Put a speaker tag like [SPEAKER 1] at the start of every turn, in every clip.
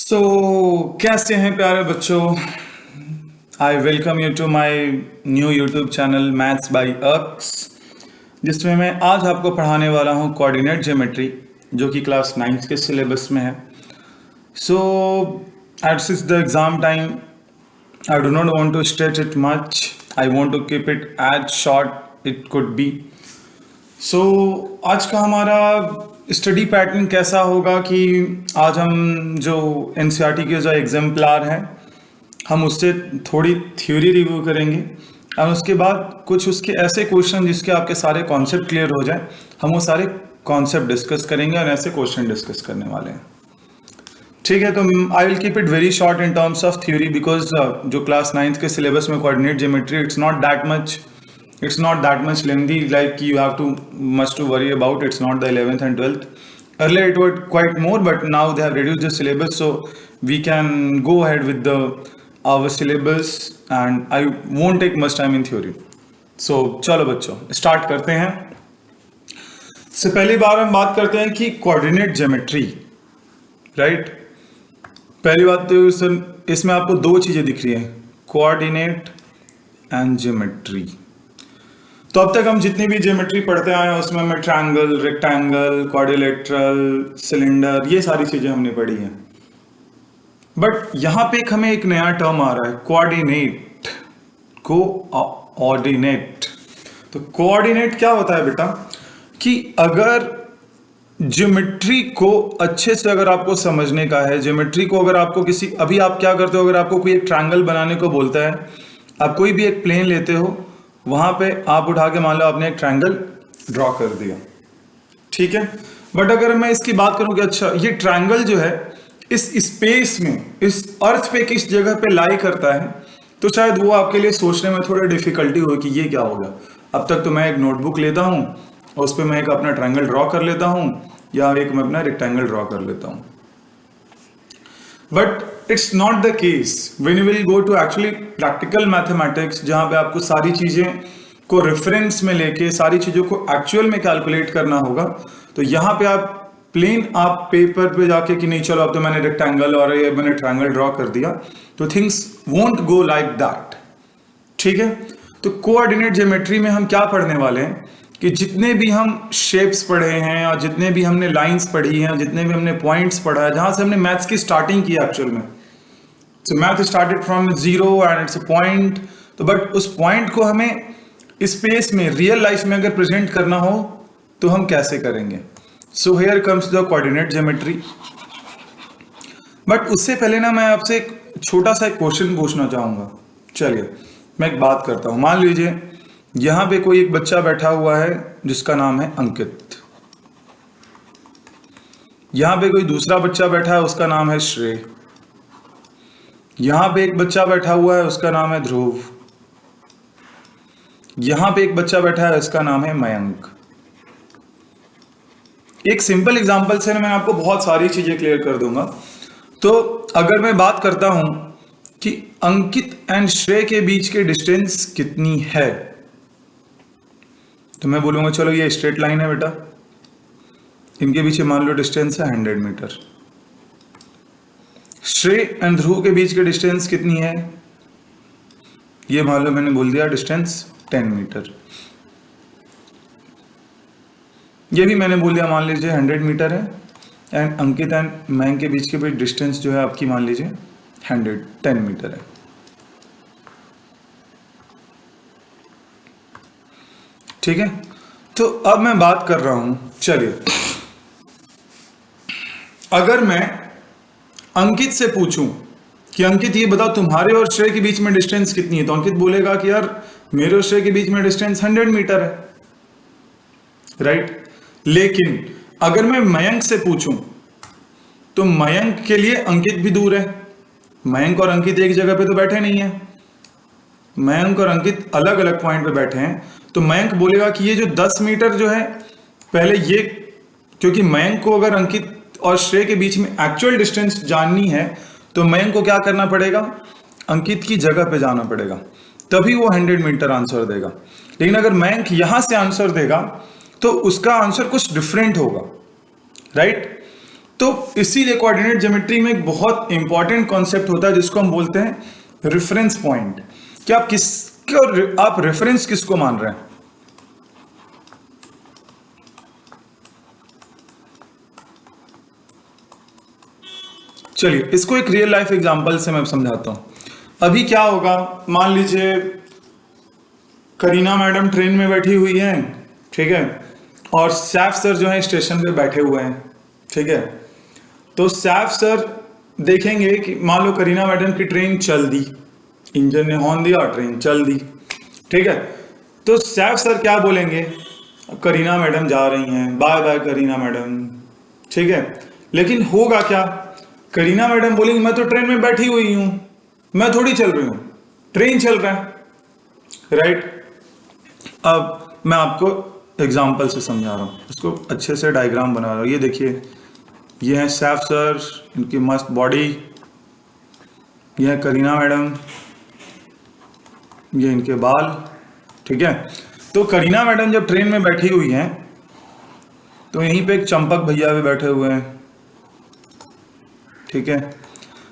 [SPEAKER 1] सो कैसे हैं प्यारे बच्चों। I welcome you to my new YouTube channel maths by अक्स, जिसमें मैं आज आपको पढ़ाने वाला हूं कोऑर्डिनेट ज्योमेट्री, जो कि क्लास 9 के सिलेबस में है। So at is the exam time, I do not want to stretch it much, I want to keep it as short it could be. सो आज का हमारा स्टडी पैटर्न कैसा होगा कि आज हम जो एनसीईआरटी के जो एग्जाम्पलार हैं हम उससे थोड़ी थ्योरी रिव्यू करेंगे और उसके बाद कुछ उसके ऐसे क्वेश्चन जिसके आपके सारे कॉन्सेप्ट क्लियर हो जाए, हम वो सारे कॉन्सेप्ट डिस्कस करेंगे और ऐसे क्वेश्चन डिस्कस करने वाले हैं। ठीक है, तो I will keep it very short in terms of theory because जो क्लास 9 के सिलेबस में coordinate geometry it's not that much lengthy like you have to much to worry about. It's not the 11th and 12th. Earlier it was quite more, but now they have reduced the syllabus, so we can go ahead with our syllabus and I won't take much time in theory. So चलो बच्चों start करते हैं। से पहली बार हम बात करते हैं कि कोऑर्डिनेट ज्योमेट्री, राइट। पहली बात तो इसमें आपको दो चीजें दिख रही हैं, कोऑर्डिनेट एंड ज्योमेट्री। तो अब तक हम जितनी भी ज्योमेट्री पढ़ते आए हैं उसमें हमें ट्रायंगल, रेक्टेंगल, क्वाड्रिलेटरल, सिलेंडर, ये सारी चीजें हमने पढ़ी हैं। बट यहां पे हमें एक नया टर्म आ रहा है, कोऑर्डिनेट। कोऑर्डिनेट, तो कोऑर्डिनेट क्या होता है बेटा कि अगर ज्योमेट्री को अच्छे से अगर आपको समझने का है, ज्योमेट्री को अगर आपको किसी, अभी आप क्या करते हो, अगर आपको कोई एक ट्रायंगल बनाने को बोलता है, आप कोई भी एक प्लेन लेते हो, वहां पे आप उठा के मान लो आपने एक ट्रायंगल ड्रॉ कर दिया, ठीक है। बट अगर मैं इसकी बात करूं कि अच्छा ये ट्रायंगल जो है इस स्पेस में, इस अर्थ पे किस जगह पे लाई करता है, तो शायद वो आपके लिए सोचने में थोड़ा डिफिकल्टी हो कि ये क्या होगा। अब तक तो मैं एक नोटबुक लेता हूं और उस पर मैं एक अपना ट्रायंगल ड्रॉ कर लेता हूं या एक मैं अपना रेक्टेंगल ड्रॉ कर लेता हूं। But it's not the case when you will go to actually practical mathematics, जहां पे आपको सारी चीजें को रेफरेंस में लेके सारी चीजों को एक्चुअल में कैलकुलेट करना होगा। तो यहां पे आप प्लेन आप पेपर पे जाके कि नहीं चलो अब तो मैंने रेक्टेंगल और ये मैंने ट्रायंगल ड्रॉ कर दिया, तो things won't go like that, ठीक है। तो कोऑर्डिनेट ज्योमेट्री में हम क्या पढ़ने वाले हैं कि जितने भी हम शेप्स पढ़े हैं और जितने भी हमने लाइंस पढ़ी हैं, जितने भी हमने पॉइंट्स पढ़ा है, जहां से हमने मैथ्स की स्टार्टिंग की एक्चुअल में, so math started from zero and it's a point. तो बट उस पॉइंट को हमें स्पेस में रियल लाइफ में अगर प्रेजेंट करना हो तो हम कैसे करेंगे। So here comes the coordinate geometry. But उससे पहले ना मैं आपसे एक छोटा सा एक क्वेश्चन पूछना चाहूंगा। चलिए मैं एक बात करता हूं, मान लीजिए यहां पे कोई एक बच्चा बैठा हुआ है जिसका नाम है अंकित, यहां पे कोई दूसरा बच्चा बैठा है उसका नाम है श्रेय, यहां पे एक बच्चा बैठा हुआ है उसका नाम है ध्रुव, यहां पे एक बच्चा बैठा है उसका नाम है मयंक। एक सिंपल एग्जांपल से मैं आपको बहुत सारी चीजें क्लियर कर दूंगा। तो अगर मैं बात करता हूं कि अंकित एंड श्रेय के बीच के डिस्टेंस कितनी है, तो मैं बोलूंगा चलो ये स्ट्रेट लाइन है बेटा, इनके पीछे मान लो डिस्टेंस है 100 मीटर। श्रेय एंड ध्रुव के बीच के डिस्टेंस कितनी है, ये मान लो मैंने बोल दिया डिस्टेंस 10 मीटर। ये भी मैंने बोल दिया मान लीजिए 100 मीटर है। एंड अंकित एंड मयंक के बीच के बीच डिस्टेंस जो है आपकी मान लीजिए 10 मीटर है। ठीक है, तो अब मैं बात कर रहा हूं, चलिए अगर मैं अंकित से पूछूं कि अंकित ये बताओ तुम्हारे और श्रेय के बीच में डिस्टेंस कितनी है, तो अंकित बोलेगा कि यार मेरे और श्रेय के बीच में डिस्टेंस 100 मीटर है, राइट। लेकिन अगर मैं मयंक से पूछूं तो मयंक के लिए अंकित भी दूर है, मयंक और अंकित एक जगह पे तो बैठे नहीं है, मयंक और अंकित अलग अलग पॉइंट पे बैठे हैं। तो मयंक बोलेगा कि ये जो 10 मीटर जो है, पहले ये, क्योंकि मयंक को अगर अंकित और श्रेय के बीच में एक्चुअल डिस्टेंस जाननी है तो मयंक को क्या करना पड़ेगा, अंकित की जगह पे जाना पड़ेगा, तभी वो 100 मीटर आंसर देगा। लेकिन अगर मयंक यहां से आंसर देगा तो उसका आंसर कुछ डिफरेंट होगा, राइट। तो इसीलिए कोऑर्डिनेट ज्योमेट्री में एक बहुत इंपॉर्टेंट कॉन्सेप्ट होता है जिसको हम बोलते हैं रेफरेंस पॉइंट। कि आप रेफरेंस किसको मान रहे हैं। चलिए इसको एक रियल लाइफ एग्जांपल से मैं समझाता हूं। अभी क्या होगा, मान लीजिए करीना मैडम ट्रेन में बैठी हुई हैं, ठीक है, और सैफ सर जो है स्टेशन पे बैठे हुए हैं, ठीक है। तो सैफ सर देखेंगे कि मान लो करीना मैडम की ट्रेन चल दी, इंजन ने हॉर्न दिया और ट्रेन चल दी, ठीक है। तो सैफ सर क्या बोलेंगे, करीना मैडम जा रही हैं, बाय बाय करीना मैडम, ठीक है। लेकिन होगा क्या, करीना मैडम बोलेंगी मैं तो ट्रेन में बैठी हुई हूं, मैं थोड़ी चल रही हूं, ट्रेन चल रहा है, राइट। अब मैं आपको एग्जाम्पल से समझा रहा हूं, इसको अच्छे से डायग्राम बना रहा हूं। ये देखिए, ये है सैफ सर, इनकी मस्त बॉडी, ये है करीना मैडम, ये इनके बाल, ठीक है। तो करीना मैडम जब ट्रेन में बैठी हुई हैं तो यहीं पे एक चंपक भैया भी बैठे हुए हैं, ठीक है।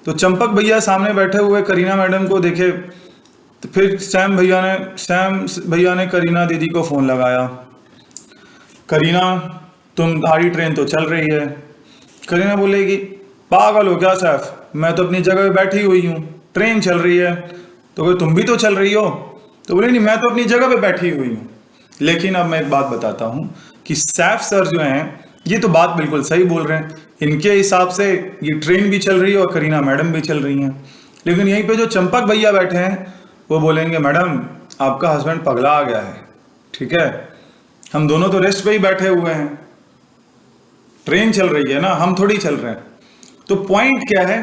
[SPEAKER 1] तो चंपक भैया सामने बैठे हुए करीना मैडम को देखे, तो फिर सैम भैया ने करीना दीदी को फोन लगाया, करीना तुम्हारी ट्रेन तो चल रही है। करीना बोलेगी पागल हो क्या सैफ, मैं तो अपनी जगह पे बैठी हुई हूँ, ट्रेन चल रही है। तो तुम भी तो चल रही हो। तो बोले नहीं, मैं तो अपनी जगह पे बैठी हुई हूँ। लेकिन अब मैं एक बात बताता हूँ कि सैफ सर जो हैं ये तो बात बिल्कुल सही बोल रहे हैं, इनके हिसाब से ये ट्रेन भी चल रही है और करीना मैडम भी चल रही हैं। लेकिन यहीं पे जो चंपक भैया बैठे हैं वो बोलेंगे मैडम आपका हस्बैंड पगला आ गया है, ठीक है, हम दोनों तो रेस्ट पे ही बैठे हुए हैं, ट्रेन चल रही है ना, हम थोड़ी चल रहे हैं। तो पॉइंट क्या है,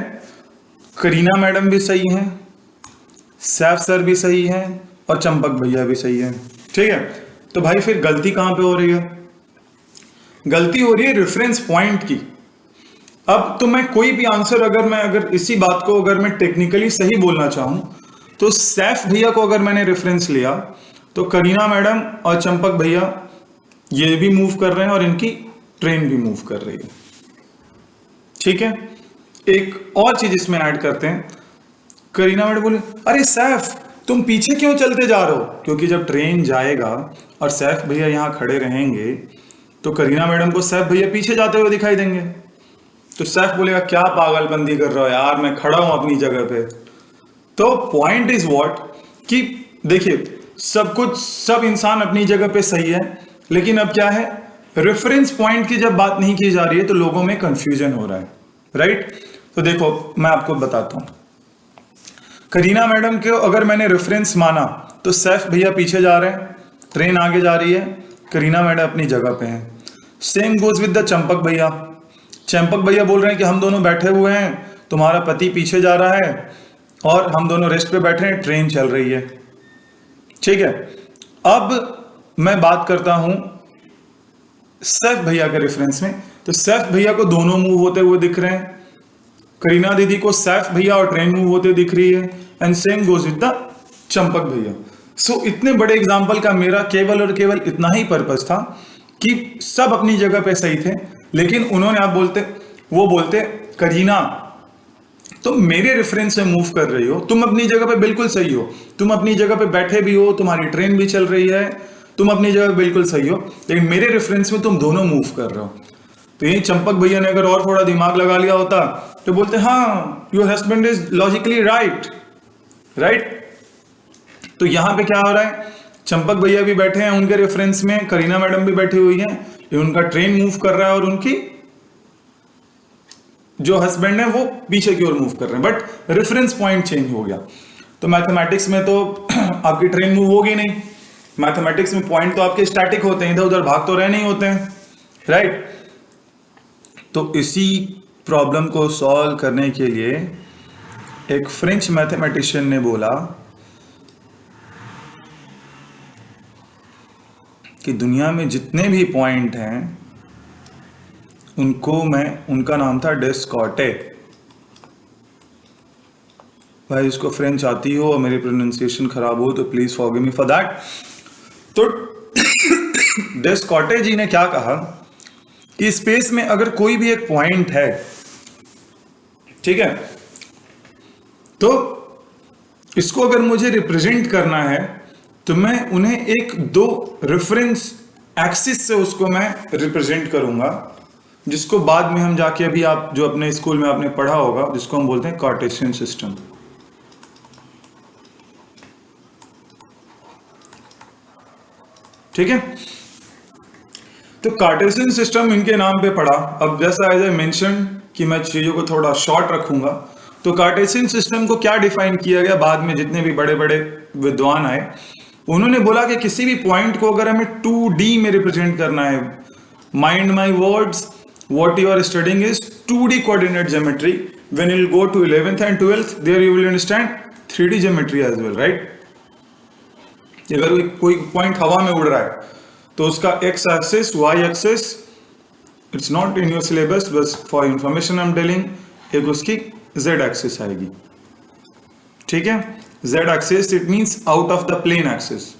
[SPEAKER 1] करीना मैडम भी सही हैं, सैफ सर भी सही हैं और चंपक भैया भी सही हैं, ठीक है। तो भाई फिर गलती कहां पे हो रही है, गलती हो रही है रेफरेंस पॉइंट की। अब तो मैं कोई भी आंसर अगर इसी बात को अगर मैं टेक्निकली सही बोलना चाहूं तो सैफ भैया को अगर मैंने रेफरेंस लिया तो करीना मैडम और चंपक भैया ये भी मूव कर रहे हैं और इनकी ट्रेन भी मूव कर रही है, ठीक है। एक और चीज इसमें ऐड करते हैं, करीना मैडम बोले अरे सैफ तुम पीछे क्यों चलते जा रहे हो, क्योंकि जब ट्रेन जाएगा और सैफ भैया यहां खड़े रहेंगे तो करीना मैडम को सैफ भैया पीछे जाते हुए दिखाई देंगे। तो सैफ बोलेगा क्या पागलपंती कर रहे हो यार, मैं खड़ा हूं अपनी जगह पे। तो पॉइंट इज व्हाट कि देखिए सब इंसान अपनी जगह पे सही है, लेकिन अब क्या है, रेफरेंस पॉइंट की जब बात नहीं की जा रही है तो लोगों में कंफ्यूजन हो रहा है, राइट। तो देखो मैं आपको बताता हूं, करीना मैडम को अगर मैंने रेफरेंस माना तो सैफ भैया पीछे जा रहे हैं, ट्रेन आगे जा रही है, करीना मैडम अपनी जगह पे हैं। Same goes with the Champak भैया, चंपक भैया बोल रहे हैं कि हम दोनों बैठे हुए हैं, तुम्हारा पति पीछे जा रहा है और हम दोनों रेस्ट पे बैठे हैं, ट्रेन चल रही है, ठीक है। अब मैं बात करता हूं सैफ भैया के रेफरेंस में, तो सैफ भैया को दोनों मूव होते हुए दिख रहे हैं, करीना दीदी को सैफ भैया और ट्रेन मूव होते दिख रही है, and same goes with the Champak भैया। सो इतने बड़े एग्जाम्पल का मेरा केवल और केवल इतना ही पर्पस था कि सब अपनी जगह पे सही थे, लेकिन उन्होंने वो बोलते करीना तुम मेरे रेफरेंस से मूव कर रही हो, तुम अपनी जगह पे बिल्कुल सही हो, तुम अपनी जगह पे बैठे भी हो, तुम्हारी ट्रेन भी चल रही है, तुम अपनी जगह बिल्कुल सही हो, लेकिन मेरे रेफरेंस में तुम दोनों मूव कर रहे हो। तो यही चंपक भैया ने अगर और थोड़ा दिमाग लगा लिया होता तो बोलते हाँ your husband is logically right, right. तो यहां पे क्या हो रहा है, चंपक भैया भी बैठे हैं उनके रेफरेंस में, करीना मैडम भी बैठी हुई हैं, उनका ट्रेन मूव कर रहा है और उनकी जो हस्बैंड है वो पीछे की ओर मूव कर रहे हैं, बट रेफरेंस पॉइंट चेंज हो गया। तो मैथमेटिक्स में तो आपकी ट्रेन मूव होगी नहीं, मैथमेटिक्स में पॉइंट तो आपके स्टैटिक होते हैं, इधर उधर भाग तो रहे नहीं होते हैं, राइट। तो इसी प्रॉब्लम को सॉल्व करने के लिए एक फ्रेंच मैथमेटिशियन ने बोला कि दुनिया में जितने भी पॉइंट हैं उनका नाम था डेस्कॉर्टे। भाई इसको फ्रेंच आती हो और मेरी प्रोनाउंसिएशन खराब हो तो please forgive me for that. तो डेस्कॉर्टे जी ने क्या कहा कि स्पेस में अगर कोई भी एक पॉइंट है, ठीक है, तो इसको अगर मुझे रिप्रेजेंट करना है तो मैं उन्हें एक दो रेफरेंस एक्सिस से उसको मैं रिप्रेजेंट करूंगा, जिसको बाद में हम जाके अभी आप जो अपने स्कूल में आपने पढ़ा होगा, जिसको हम बोलते हैं कार्टेशियन सिस्टम। ठीक है, तो कार्टेशियन सिस्टम इनके नाम पे पढ़ा। अब जैसा एज आई मेंशन कि मैं चीजों को थोड़ा शॉर्ट रखूंगा, तो कार्टेशियन सिस्टम को क्या डिफाइन किया गया, बाद में जितने भी बड़े बड़े विद्वान आए उन्होंने बोला कि किसी भी पॉइंट को अगर हमें 2D में रिप्रेजेंट करना है, mind my words, what you are studying is 2D coordinate geometry. When you'll go to 11th and 12th, there you will understand 3D geometry as well, right? अगर कोई पॉइंट हवा में उड़ रहा है तो उसका x axis, y axis, it's not in your syllabus, बस for information I am telling, एक उसकी z एक्सिस आएगी। ठीक है, z axis it means out of the plane axis.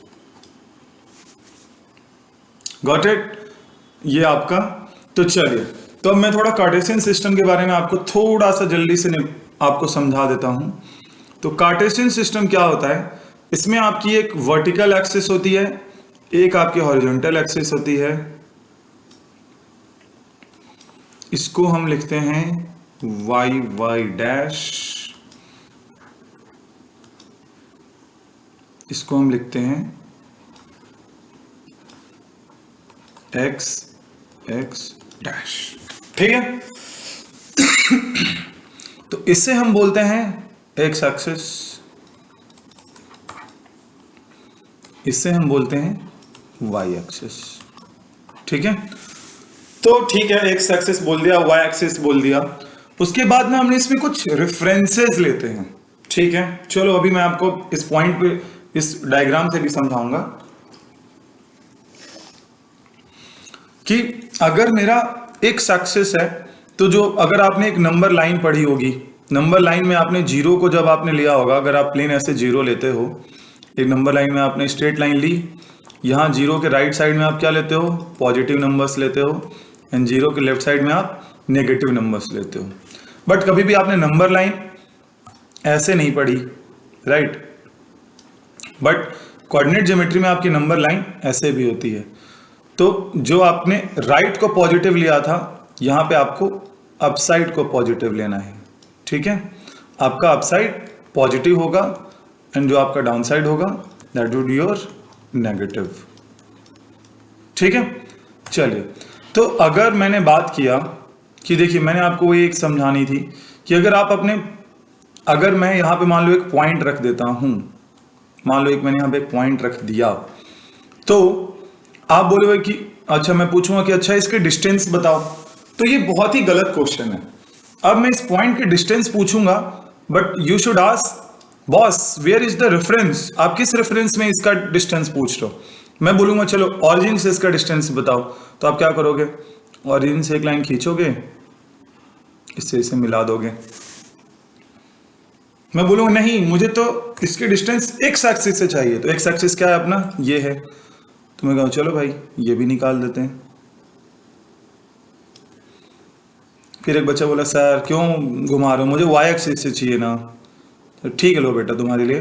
[SPEAKER 1] Got it? ये आपका। तो चलिए, तो अब मैं थोड़ा कार्टेशियन सिस्टम के बारे में आपको थोड़ा सा जल्दी से आपको समझा देता हूं। तो कार्टेशियन सिस्टम क्या होता है, इसमें आपकी एक वर्टिकल एक्सिस होती है, एक आपकी हॉरिजॉन्टल एक्सिस होती है। इसको हम लिखते हैं वाई वाई डैश, इसको हम लिखते हैं एक्स एक्स डैश। ठीक है, तो इससे हम बोलते हैं एक्स एक्सिस, इससे हम बोलते हैं वाई एक्सिस। ठीक है, तो ठीक है, एक्स एक्सिस बोल दिया, वाई एक्सिस बोल दिया। उसके बाद में हमने इसमें कुछ रेफरेंसेस लेते हैं। ठीक है, चलो अभी मैं आपको इस पॉइंट पे इस डायग्राम से भी समझाऊंगा कि अगर मेरा एक्स एक्सिस है तो जो अगर आपने एक नंबर लाइन पढ़ी होगी, नंबर लाइन में आपने जीरो को जब आपने लिया होगा, अगर आप प्लेन ऐसे जीरो लेते हो, एक नंबर लाइन में आपने स्ट्रेट लाइन ली, यहाँ जीरो के राइट साइड में आप क्या लेते हो, पॉजिटिव नंबर्स लेते हो, एंड जीरो के लेफ्ट साइड में आप नेगेटिव नंबर्स लेते हो। बट कभी भी आपने नंबर लाइन ऐसे नहीं पढ़ी, राइट? बट कोऑर्डिनेट ज्योमेट्री में आपकी नंबर लाइन ऐसे भी होती है। तो जो आपने राइट को पॉजिटिव लिया था, यहाँ पे आपको अपसाइड को पॉजिटिव लेना है। ठीक है, आपका अपसाइड पॉजिटिव होगा एंड जो आपका डाउन साइड होगा दैट वुड योर नेगेटिव। ठीक है, चलिए, तो अगर मैंने बात किया कि देखिए मैंने आपको ये एक समझानी थी कि अगर मैं यहाँ पे मान लो एक पॉइंट रख देता हूँ, मान लो एक मैंने यहाँ पे एक पॉइंट रख दिया, तो आप बोलोगे कि अच्छा, मैं पूछूंगा कि अच्छा इसके डिस्टेंस बताओ, तो ये बहुत ही गलत क्वेश्चन है। अब मैं इस पॉइंट के डिस्टेंस पूछूंगा, but you should ask boss where is the reference, आप किस रेफरेंस में इसका डिस्टेंस पूछ रहे हो। मैं बोलूंगा चलो ऑरिजिन से इसका डिस्टेंस बताओ, तो आप क्या करोगे, ऑरिजिन से एक लाइन खींचोगे, इससे इसे मिला दोगे। मैं बोलूंगा नहीं, मुझे तो इसके डिस्टेंस एक्स एक्सिस से चाहिए, तो एक्स एक्सिस क्या है अपना, ये है। तो मैं कहूँ चलो भाई ये भी निकाल देते हैं। फिर एक बच्चा बोला सर क्यों घुमा रहे हो, मुझे वाई एक्सिस से चाहिए ना। तो ठीक है, लो बेटा तुम्हारे लिए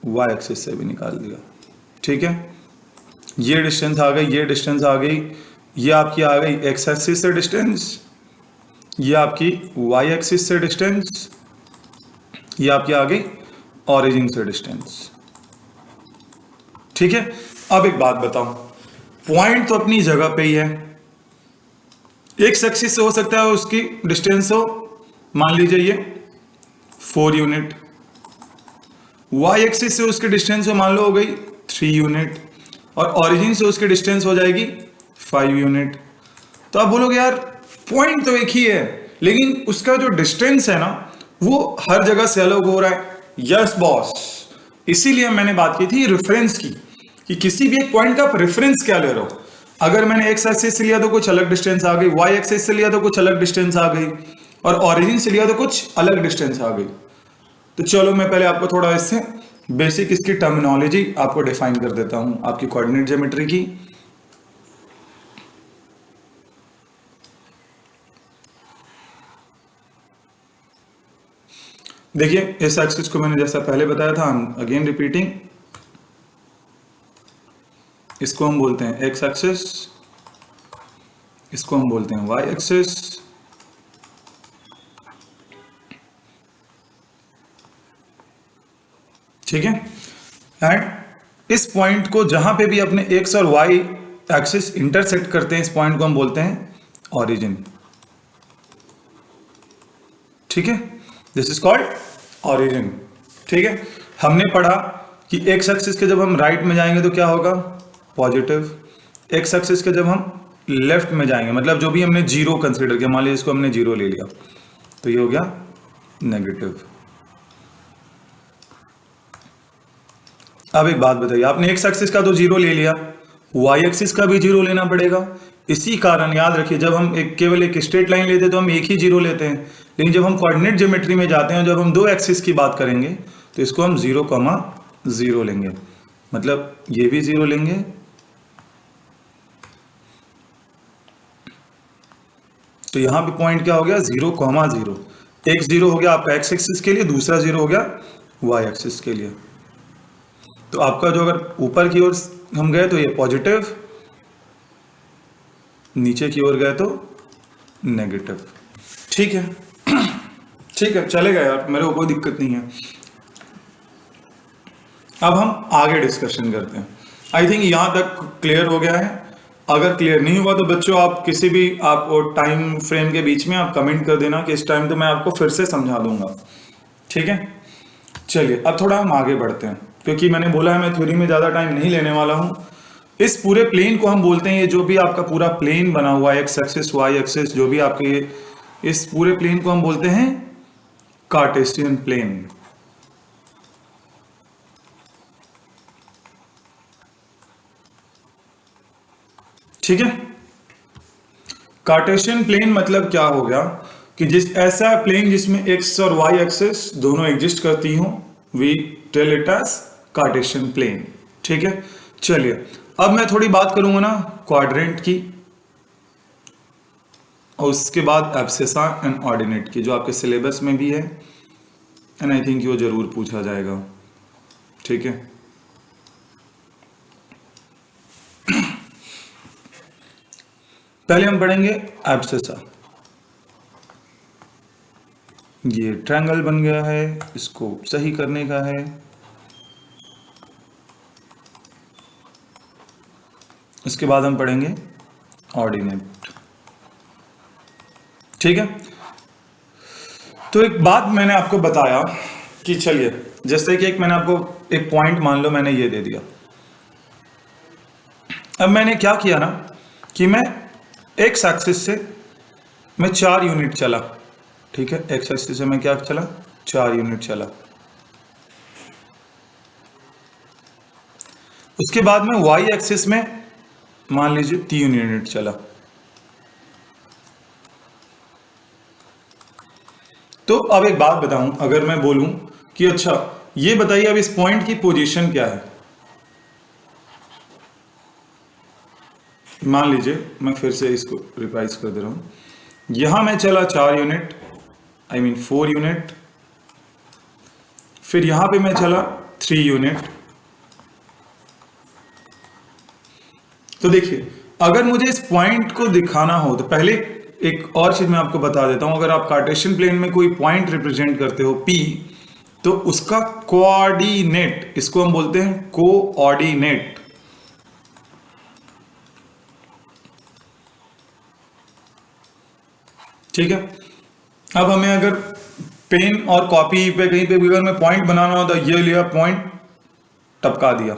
[SPEAKER 1] वाई एक्सिस से भी निकाल दिया। ठीक है, ये डिस्टेंस आ गई, ये डिस्टेंस आ गई, ये आपकी आ गई एक्स एक्सिस से डिस्टेंस, ये आपकी वाई एक्सिस से डिस्टेंस, ये आपकी आ गई ऑरिजिन से डिस्टेंस। ठीक है, अब एक बात बताओ, पॉइंट तो अपनी जगह पे ही है, एक्स एक्सिस से हो सकता है उसकी डिस्टेंस हो मान लीजिए ये 4 यूनिट, वाई एक्सिस से उसकी डिस्टेंस हो मान लो हो गई 3 यूनिट, और ऑरिजिन से उसकी डिस्टेंस हो जाएगी 5 यूनिट। तो आप बोलोगे यार पॉइंट तो एक ही है, लेकिन उसका जो डिस्टेंस है ना वो हर जगह से अलग हो रहा है। यस बॉस, इसीलिए मैंने बात की थी रेफरेंस की, कि किसी भी एक पॉइंट का आप रेफरेंस क्या ले रहे हो। अगर मैंने एक्स एक्सिस से लिया तो कुछ अलग डिस्टेंस आ गई, वाई एक्सिस से लिया तो कुछ अलग डिस्टेंस आ गई, और ऑरिजिन से लिया तो कुछ अलग डिस्टेंस आ गई। तो चलो मैं पहले आपको थोड़ा इससे बेसिक इसकी टर्मिनोलॉजी आपको डिफाइन कर देता हूं आपकी कोऑर्डिनेट ज्योमेट्री की। देखिए इस एक्सिस को मैंने जैसा पहले बताया था, अगेन रिपीटिंग, इसको हम बोलते हैं एक्स एक्सिस, इसको हम बोलते हैं वाई एक्सिस, ठीक है। एंड इस पॉइंट को जहां पे भी अपने एक्स और वाई एक्सिस इंटरसेक्ट करते हैं, इस पॉइंट को हम बोलते हैं ऑरिजिन, ठीक है। दिस इज कॉल्ड ऑरिजिन, ठीक है। हमने पढ़ा कि एक्स एक्सिस के जब हम राइट में जाएंगे तो क्या होगा, पॉजिटिव। एक्स एक्सिस के जब हम लेफ्ट में जाएंगे, मतलब जो भी हमने जीरो कंसीडर किया, मान लीजिए इसको हमने जीरो ले लिया, तो ये हो गया नेगेटिव। अब एक बात बताइए, आपने एक्स एक्सिस का तो जीरो ले लिया, वाई एक्सिस का भी जीरो लेना पड़ेगा। इसी कारण याद रखिए, जब हम केवल एक स्ट्रेट लाइन लेते हैं तो हम एक ही जीरो लेते हैं, लेकिन जब हम कोऑर्डिनेट ज्योमेट्री में जाते हैं, जब हम दो एक्सिस की बात करेंगे तो इसको हम 0,0 लेंगे, मतलब ये भी जीरो लेंगे, तो यहां पे पॉइंट क्या हो गया, 0,0। एक जीरो हो गया आपका एक्स एक्सिस के लिए, दूसरा जीरो हो गया वाई एक्सिस के लिए। तो आपका जो अगर ऊपर की ओर हम गए तो ये पॉजिटिव, नीचे की ओर गए तो नेगेटिव, ठीक है। ठीक है, चलेगा यार, मेरे को कोई दिक्कत नहीं है। अब हम आगे डिस्कशन करते हैं। आई थिंक यहां तक क्लियर हो गया है। अगर क्लियर नहीं हुआ तो बच्चों आप किसी भी आप टाइम फ्रेम के बीच में आप कमेंट कर देना कि इस टाइम तो मैं आपको फिर से समझा दूंगा, ठीक है। चलिए अब थोड़ा हम आगे बढ़ते हैं, क्योंकि मैंने बोला है मैं थ्योरी में ज्यादा टाइम नहीं लेने वाला हूं। इस पूरे प्लेन को हम बोलते हैं, ये जो भी आपका पूरा प्लेन बना हुआ है, एक्स एक्सिस वाई एक्सिस जो भी आपके, इस पूरे प्लेन को हम बोलते हैं कार्टेशियन प्लेन, ठीक है। कार्टेशियन प्लेन मतलब क्या हो गया कि जिस ऐसा प्लेन जिसमें एक्स और वाई एक्सिस दोनों एग्जिस्ट करती हो, we tell it as cartesian plane, ठीक है। चलिए अब मैं थोड़ी बात करूंगा ना क्वाड्रेंट की, और उसके बाद एब्सेसा एंड ऑर्डिनेट की, जो आपके सिलेबस में भी है, एंड आई थिंक वो जरूर पूछा जाएगा, ठीक है। पहले हम पढ़ेंगे एब्सेसा। ये ट्रायंगल बन गया है, इसको सही करने का है। इसके बाद हम पढ़ेंगे ऑर्डिनेट, ठीक है। तो एक बात मैंने आपको बताया कि चलिए, जैसे कि एक मैंने आपको एक पॉइंट मान लो मैंने ये दे दिया। अब मैंने क्या किया ना कि मैं एक्स एक्सिस से मैं 4 यूनिट चला, ठीक है। एक्स एक्सिस से मैं क्या चला, 4 यूनिट चला। उसके बाद में वाई एक्सिस में मान लीजिए 3 यूनिट चला। तो अब एक बात बताऊं, अगर मैं बोलूं कि अच्छा ये बताइए अब इस पॉइंट की पोजीशन क्या है, मान लीजिए मैं फिर से इसको रिवाइज कर दे रहा हूं। यहां मैं चला 4 यूनिट, आई मीन 4 यूनिट, फिर यहां पे मैं चला 3 यूनिट। तो देखिए अगर मुझे इस पॉइंट को दिखाना हो तो पहले एक और चीज मैं आपको बता देता हूं। अगर आप कार्टेशियन प्लेन में कोई पॉइंट रिप्रेजेंट करते हो P, तो उसका कोऑर्डिनेट, इसको हम बोलते हैं कोऑर्डिनेट, ठीक है। अब हमें अगर पेन और कॉपी पे कहीं पे भी अगर मैं पॉइंट बनाना हो तो ये लिया पॉइंट, टपका दिया,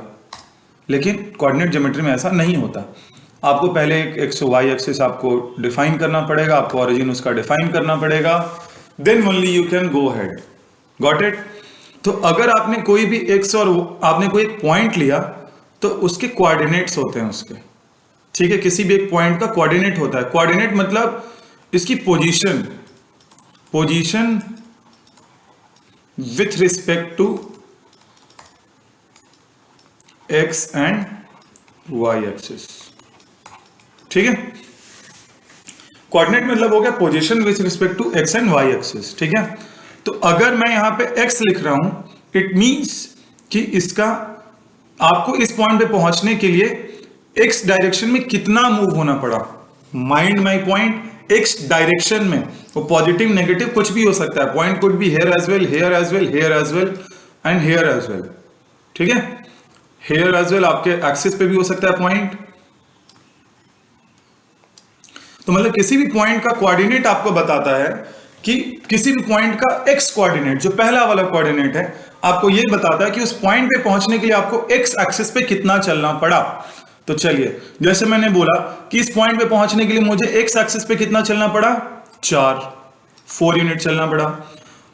[SPEAKER 1] लेकिन कोऑर्डिनेट ज्योमेट्री में ऐसा नहीं होता। आपको पहले एक एक्स वाई एक्सिस आपको डिफाइन करना पड़ेगा, आपको ओरिजिन उसका डिफाइन करना पड़ेगा, then only you can go head, got it. तो अगर आपने कोई भी एक्स और आपने कोई एक पॉइंट लिया तो उसके कोऑर्डिनेट्स होते हैं उसके, ठीक है। किसी भी एक पॉइंट का कोऑर्डिनेट होता है। कोऑर्डिनेट मतलब इसकी position, position with respect to x and y axis, ठीक है। कोऑर्डिनेट मतलब हो गया position with respect to x and y axis, ठीक है। तो अगर मैं यहां पे x लिख रहा हूं, इट मींस कि इसका आपको इस पॉइंट पे पहुंचने के लिए x डायरेक्शन में कितना मूव होना पड़ा। Mind my point, x direction में, वो पॉजिटिव नेगेटिव कुछ भी हो सकता है। Point could be here as well, here as well, here as well and here as well. ठीक है, हेयर एज वेल आपके एक्सिस पे भी हो सकता है पॉइंट। तो मतलब किसी भी पॉइंट का कोऑर्डिनेट आपको बताता है कि किसी भी पॉइंट का x कोऑर्डिनेट, जो पहला वाला कोऑर्डिनेट है, आपको यह बताता है कि उस पॉइंट पे पहुंचने के लिए आपको x एक्सिस पे कितना चलना पड़ा। तो चलिए, जैसे मैंने बोला कि इस पॉइंट पे पहुंचने के लिए मुझे x एक्सिस पे कितना चलना पड़ा, 4 यूनिट चलना पड़ा।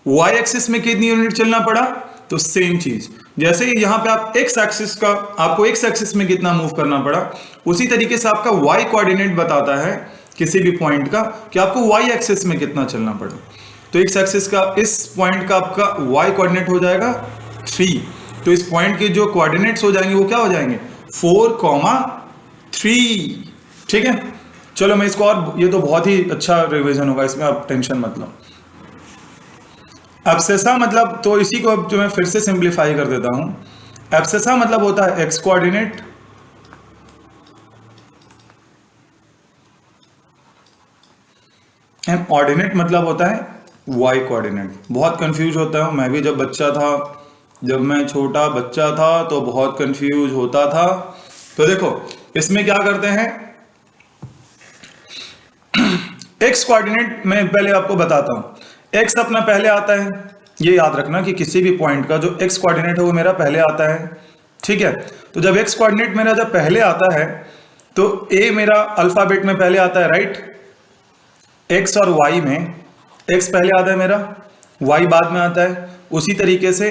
[SPEAKER 1] y एक्सिस में कितनी यूनिट चलना पड़ा, तो सेम चीज, जैसे यहां पे आप x एक्सिस का, आपको x एक्सिस में कितना मूव करना पड़ा, उसी तरीके से आपका y कोऑर्डिनेट बताता है किसी भी पॉइंट का कि आपको y एक्सिस में कितना चलना पड़ा। तो x एक्सिस का, इस पॉइंट का आपका y कोऑर्डिनेट हो जाएगा 3। तो इस पॉइंट के जो कोऑर्डिनेट्स हो जाएंगे वो क्या हो जाएंगे, 4,3। ठीक है, चलो मैं इसको, और ये तो बहुत ही अच्छा रिवीजन होगा, इसमें आप टेंशन मत लो। एब्सेसा मतलब, तो इसी को अब जो मैं फिर से सिंप्लीफाई कर देता हूं। एब्सेसा मतलब होता है x कोऑर्डिनेट एंड ऑर्डिनेट मतलब होता है y कोऑर्डिनेट। बहुत कंफ्यूज होता हूं मैं भी, जब बच्चा था, जब मैं छोटा बच्चा था तो बहुत कंफ्यूज होता था। तो देखो इसमें क्या करते हैं, x कोऑर्डिनेट मैं पहले आपको बताता हूं। x अपना पहले आता है, ये याद रखना कि किसी भी पॉइंट का जो x कोऑर्डिनेट है वो मेरा पहले आता है। ठीक है, तो जब x कोऑर्डिनेट मेरा जब पहले आता है तो a मेरा अल्फाबेट में पहले आता है, राइट। x और y में x पहले आता है मेरा, y बाद में आता है। उसी तरीके से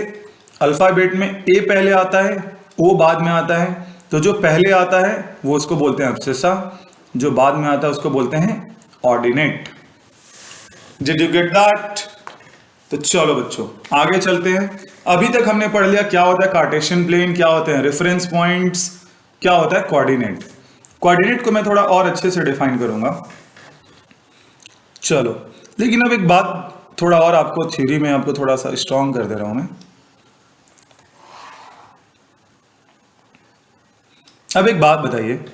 [SPEAKER 1] अल्फाबेट में a पहले आता है, o बाद में आता है। तो जो पहले आता है वो उसको बोलते हैं एब्सेसा, जो बाद में आता है उसको बोलते हैं ordinate. Did you get that? तो चलो बच्चों आगे चलते हैं। अभी तक हमने पढ़ लिया क्या होता है कार्टेशियन प्लेन, क्या होते हैं रेफरेंस पॉइंट्स, क्या होता है कोऑर्डिनेट। कोऑर्डिनेट को मैं थोड़ा और अच्छे से डिफाइन करूंगा। चलो, लेकिन अब एक बात थोड़ा और आपको थ्योरी में आपको थोड़ा सा स्ट्रॉन्ग कर दे रहा हूं मैं। अब एक बात बताइए,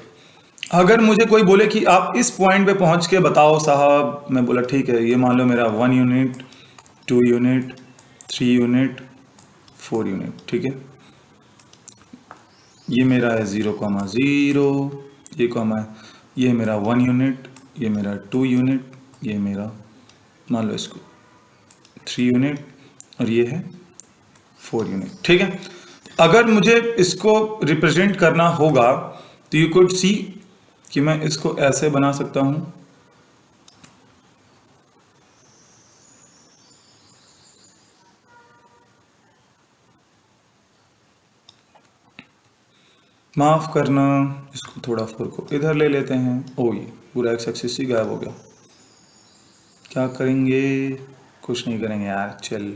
[SPEAKER 1] अगर मुझे कोई बोले कि आप इस पॉइंट पे पहुंच के बताओ साहब, मैं बोला ठीक है, ये मान लो मेरा 1 यूनिट, 2 यूनिट, 3 यूनिट, 4 यूनिट। ठीक है, ये मेरा है 0,0, ये कॉमा, ये मेरा 1 यूनिट, ये मेरा 2 यूनिट, ये मेरा मान लो इसको 3 यूनिट, और ये है 4 यूनिट। ठीक है, अगर मुझे इसको रिप्रेजेंट करना होगा तो यू कुड सी कि मैं इसको ऐसे बना सकता हूं। माफ करना, इसको थोड़ा 4 को इधर ले लेते हैं। ओ ये पूरा एक्स एक्सिस ही गायब हो गया। क्या करेंगे, कुछ नहीं करेंगे यार, चल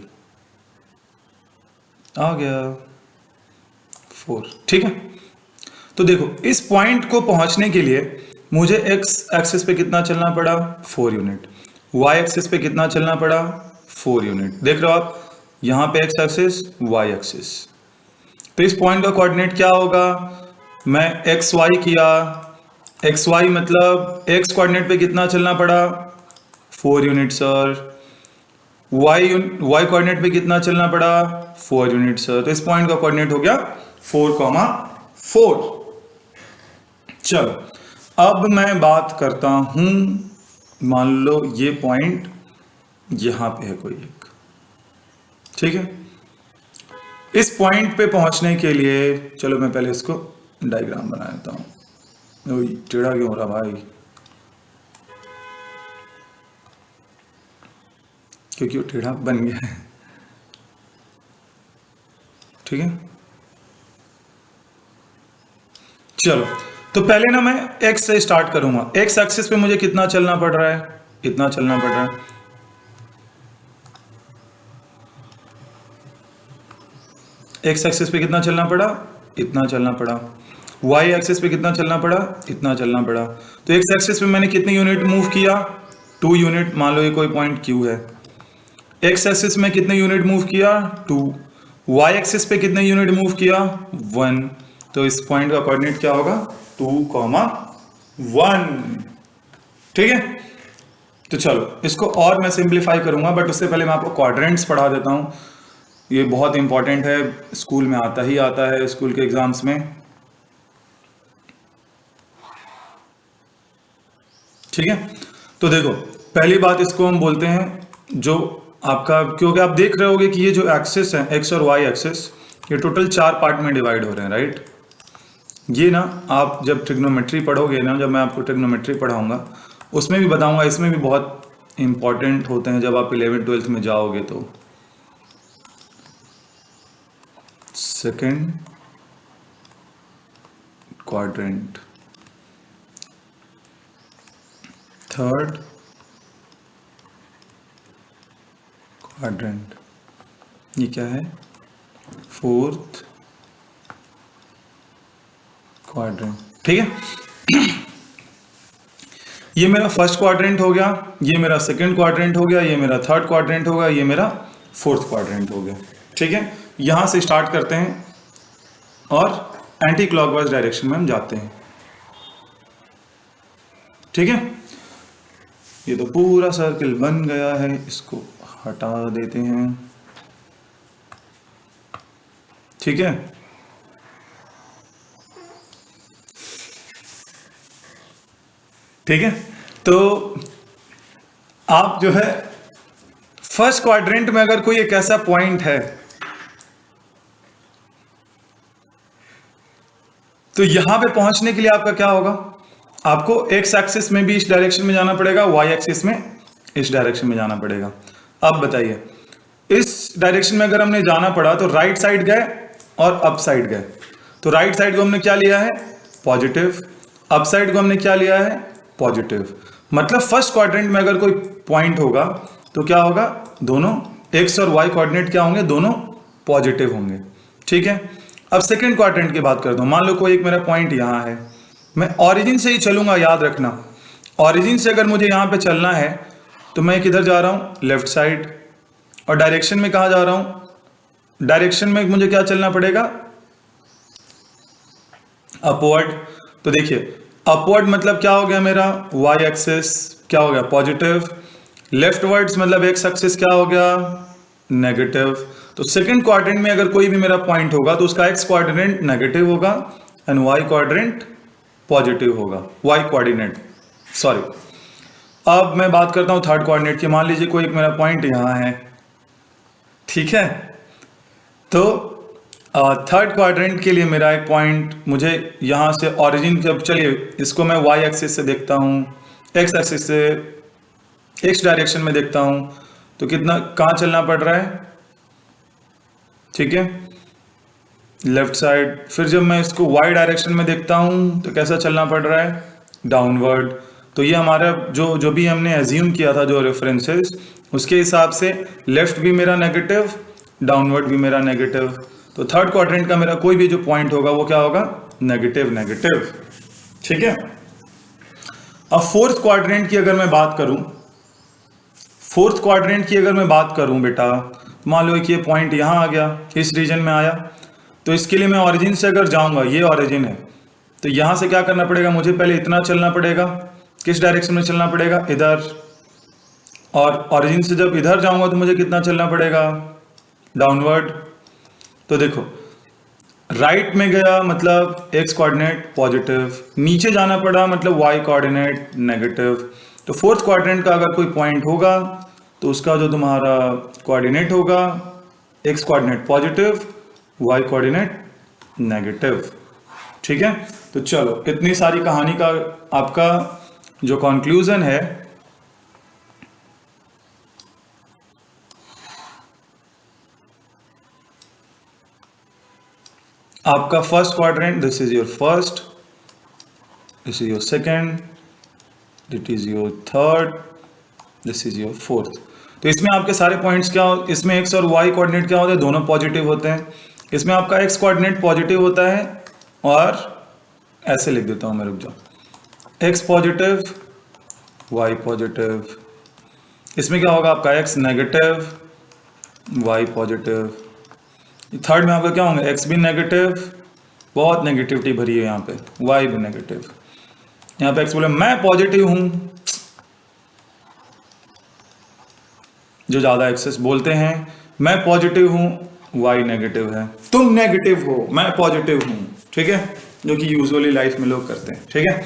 [SPEAKER 1] आ गया 4। ठीक है, तो देखो इस पॉइंट को पहुंचने के लिए मुझे x एक्सिस पे कितना चलना पड़ा, 4 यूनिट। y एक्सिस पे कितना चलना पड़ा, 4 यूनिट। देख रहे हो आप, यहां पे x एक्सिस, y एक्सिस। तो इस पॉइंट का कोऑर्डिनेट क्या होगा, मैं एक्स वाई किया, एक्स वाई मतलब x कोऑर्डिनेट पे कितना चलना पड़ा, 4 यूनिट सर। y कोऑर्डिनेट पे कितना चलना पड़ा, 4 यूनिट सर। तो इस पॉइंट का कोऑर्डिनेट हो गया 4,4। चलो अब मैं बात करता हूं, मान लो ये पॉइंट यहां पे है कोई एक। ठीक है, इस पॉइंट पे पहुंचने के लिए चलो मैं पहले इसको डायग्राम बना देता हूं। टेढ़ा क्यों हो रहा भाई, क्योंकि वो टेढ़ा बन गया है। ठीक है, चलो तो पहले ना मैं x से स्टार्ट करूंगा। x एक्सिस पे मुझे कितना चलना पड़ रहा है, इतना चलना पड़ रहा है। x एक्सिस पे कितना चलना पड़ा, इतना चलना पड़ा। y एक्सिस पे कितना चलना पड़ा, इतना चलना पड़ा। तो x एक्सिस पे मैंने कितनी यूनिट मूव किया, 2 यूनिट। मान लो ये कोई पॉइंट q है, एक्स एक्सिस में कितने यूनिट मूव किया 2, वाई एक्सिस पे कितने यूनिट मूव किया 1, तो इस पॉइंट का कोऑर्डिनेट क्या होगा 2,1। ठीक है, तो चलो इसको और मैं सिंप्लीफाई करूंगा, बट उससे पहले मैं आपको क्वाड्रेंट्स पढ़ा देता हूं। ये बहुत इंपॉर्टेंट है, स्कूल में आता ही आता है, स्कूल के एग्जाम्स में। ठीक है, तो देखो पहली बात इसको हम बोलते हैं जो आपका, क्योंकि आप देख रहे होगे कि ये जो एक्सिस है एक्स और वाई एक्सिस, ये टोटल 4 पार्ट में डिवाइड हो रहे हैं, राइट। ये ना आप जब ट्रिग्नोमेट्री पढ़ोगे ना, जब मैं आपको ट्रिग्नोमेट्री पढ़ाऊंगा उसमें भी बताऊंगा, इसमें भी बहुत इंपॉर्टेंट होते हैं जब आप 11th-12th में जाओगे तो। सेकेंड क्वाड्रेंट, थर्ड क्वाड्रेंट, ये क्या है फोर्थ क्वाड्रेंट। ठीक है, ये मेरा फर्स्ट क्वाड्रेंट हो गया, ये मेरा सेकंड क्वाड्रेंट हो गया, ये मेरा थर्ड क्वाड्रेंट होगा, ये मेरा फोर्थ क्वाड्रेंट हो गया। ठीक है, यहां से स्टार्ट करते हैं और एंटी क्लॉकवाइज डायरेक्शन में हम जाते हैं। ठीक है, ये तो पूरा सर्किल बन गया है, इसको हटा देते हैं। ठीक है, ठीक है, तो आप जो है फर्स्ट क्वाड्रेंट में अगर कोई एक ऐसा पॉइंट है तो यहां पे पहुंचने के लिए आपका क्या होगा, आपको एक्स एक्सिस में भी इस डायरेक्शन में जाना पड़ेगा, वाई एक्सिस में इस डायरेक्शन में जाना पड़ेगा। अब बताइए, इस डायरेक्शन में अगर हमने जाना पड़ा तो राइट साइड गए और अप साइड गए, तो राइट साइड को हमने क्या लिया है पॉजिटिव, अप साइड को हमने क्या लिया है पॉजिटिव। मतलब फर्स्ट क्वाड्रेंट में अगर कोई पॉइंट होगा तो क्या होगा, दोनों एक्स और वाई कोऑर्डिनेट क्या होंगे, दोनों पॉजिटिव होंगे। ठीक है, अब सेकंड क्वाड्रेंट की बात करता हूं। मान लो कोई एक मेरा पॉइंट यहां है, मैं ऑरिजिन से ही चलूंगा, याद रखना ऑरिजिन से अगर मुझे यहां पे चलना है तो मैं किधर जा रहा हूं लेफ्ट साइड, और डायरेक्शन में कहां जा रहा हूं, डायरेक्शन में मुझे क्या चलना पड़ेगा अपवर्ड। तो देखिए अपवर्ड मतलब क्या हो गया मेरा वाई एक्सिस क्या हो गया पॉजिटिव, लेफ्टवर्ड्स मतलब एक्स एक्सिस क्या हो गया नेगेटिव। तो सेकंड क्वाड्रेंट में अगर कोई भी मेरा पॉइंट होगा तो उसका एक्स क्वाड्रेंट नेगेटिव होगा एंड वाई क्वाड्रेंट पॉजिटिव होगा, वाई कोऑर्डिनेट सॉरी। अब मैं बात करता हूं थर्ड कोऑर्डिनेट की। मान लीजिए कोई एक मेरा पॉइंट यहां है, ठीक है, तो थर्ड क्वाड्रेंट के लिए मेरा एक पॉइंट मुझे यहां से ऑरिजिन, जब चलिए इसको मैं वाई एक्सिस से देखता हूं, एक्स एक्सिस से एक्स डायरेक्शन में देखता हूं, तो कितना कहां चलना पड़ रहा है, ठीक है लेफ्ट साइड। फिर जब मैं इसको वाई डायरेक्शन में देखता हूं तो कैसा चलना पड़ रहा है डाउनवर्ड। तो ये हमारा जो भी हमने एज्यूम किया था जो रेफरेंसेस, उसके हिसाब से लेफ्ट भी मेरा नेगेटिव, डाउनवर्ड भी मेरा नेगेटिव। तो थर्ड क्वाड्रेंट का मेरा कोई भी जो पॉइंट होगा वो क्या होगा नेगेटिव नेगेटिव। ठीक है, अब फोर्थ क्वाड्रेंट की अगर मैं बात करूं, फोर्थ क्वाड्रेंट की अगर मैं बात करूं बेटा, मान लो कि ये पॉइंट यहां आ गया, इस रीजन में आया, तो इसके लिए मैं ऑरिजिन से अगर जाऊंगा, ये ऑरिजिन है, तो यहां से क्या करना पड़ेगा मुझे, पहले इतना चलना पड़ेगा, किस डायरेक्शन में चलना पड़ेगा इधर, और ऑरिजिन से जब इधर जाऊंगा तो मुझे कितना चलना पड़ेगा डाउनवर्ड। तो देखो राइट में गया मतलब एक्स कोऑर्डिनेट पॉजिटिव, नीचे जाना पड़ा मतलब वाई कोऑर्डिनेट नेगेटिव। तो फोर्थ क्वाड्रेंट का अगर कोई पॉइंट होगा तो उसका जो तुम्हारा कोऑर्डिनेट होगा x coordinate positive, y coordinate negative. ठीक है, तो चलो इतनी सारी कहानी का आपका जो कंक्लूजन है, आपका first quadrant this is your first, this is your second, that is your third, this is your fourth. तो इसमें आपके सारे पॉइंट्स क्या हो, इसमें एक्स और वाई कोऑर्डिनेट क्या होते हैं, दोनों पॉजिटिव होते हैं। इसमें आपका एक्स कोऑर्डिनेट पॉजिटिव होता है, और ऐसे लिख देता हूं मैं, रुक जाओ, एक्स पॉजिटिव वाई पॉजिटिव। इसमें क्या होगा आपका x negative y positive. Third में यहाँ पे क्या होंगे, एक्स भी नेगेटिव, बहुत नेगेटिविटी भरी है यहाँ पे, वाई भी नेगेटिव। यहाँ पे एक्स बोले मैं पॉजिटिव हूं, जो ज्यादा एक्सेस बोलते हैं, मैं पॉजिटिव हूं, वाई नेगेटिव है। तुम नेगेटिव हो, मैं पॉजिटिव हूं, ठीक है, जो कि यूजुअली लाइफ में लोग करते हैं, ठीक है।